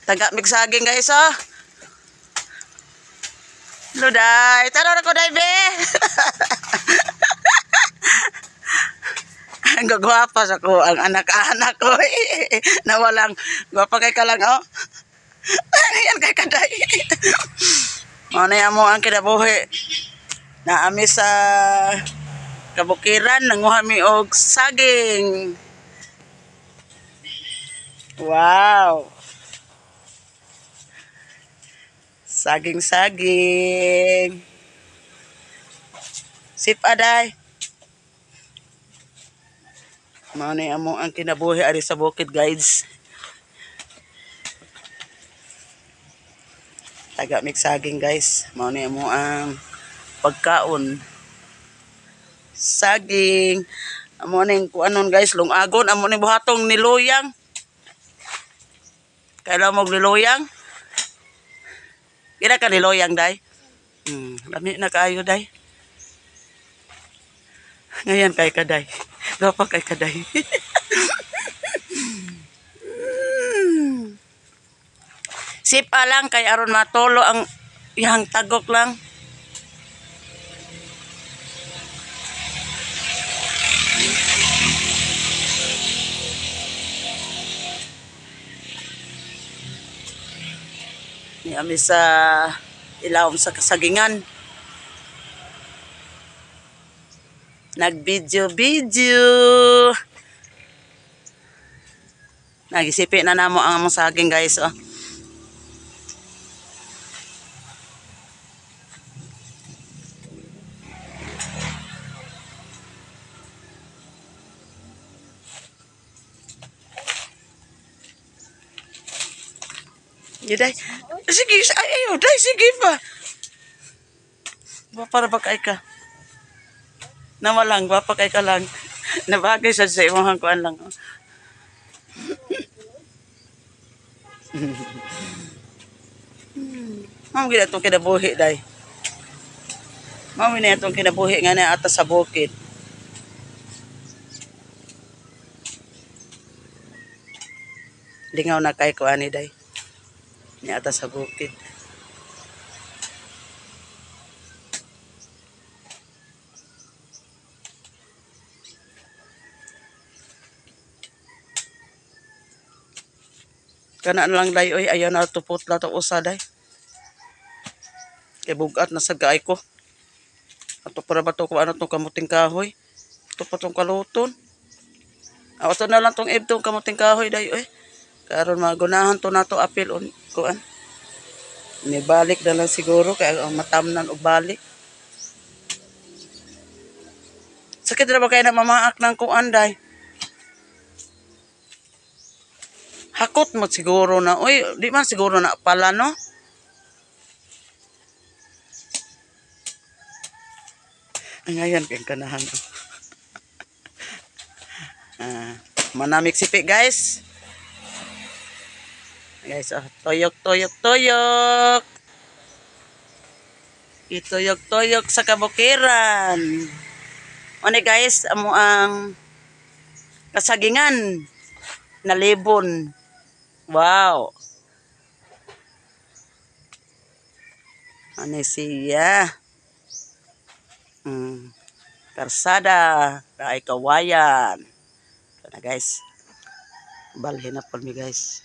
Taga migsaging guys oh. Luday, taro na ko day be. Ang gagwapa sa ko ang anak-anak ko. Nawalang gwapa kay ka lang oh. Yan kay kaday. Ano yan mo ang kinabuhi. Naami sa kabukiran nanguha mi og saging. Wow. Saging-saging. Sip aday. Mao ni amo ang kinabuhi ari sa bukid guys. Taga migsaging guys. Mao ni amo ang pagkaon. Saging. Amo ning kuanon guys, lungagon amo ni buhatong niluyang. Kailan mo niluyang? Gira ka niluyang day. Lami na kaayo day. Ngayon kay kaday. Gapa kay kaday. Sipa lang kay aron matolo ang ihang tagok lang. Ni ami sa ilawom sa kasagingan. Nag-video. Nagisipi na namo ang among saging guys oh. Day. Sige, ayaw, day, sige pa. Para ba kay ka? Nawalang, wapa kay ka lang. Nabagay sa imong kuan lang. Mao gid atong kinabuhi day. Mao ni atong kinabuhi nga na atas sa bukid. Lingaw na kay ko ani day. Ni atas sa bukid. Kana lang day oy ayaw na tupot la to usa day. Kay bugat na sa gaay ko. Ato para ba to ko ano tong kamuting kahoy? Ito pa tong kaluton. Ato na lang tong ibtong kamuting kahoy day oy. Karon magunahan to nato apil on kuan. Ni balik na lang siguro kay ang matamnan og balik. Sakit ra ba kay na mamaak ng kuan day? Hakot mo siguro na. Uy, di man siguro na pala, no? Ngayon, kayong kanahan. Manamik sipi, guys. Guys, oh, toyok, toyok, toyok. Itoyok, toyok sa kabukiran. Ano guys, amo ang kasagingan na libon. Wow. Ano siya? Karsada, kay kawayan. Ito na guys. Balhin na po mi guys.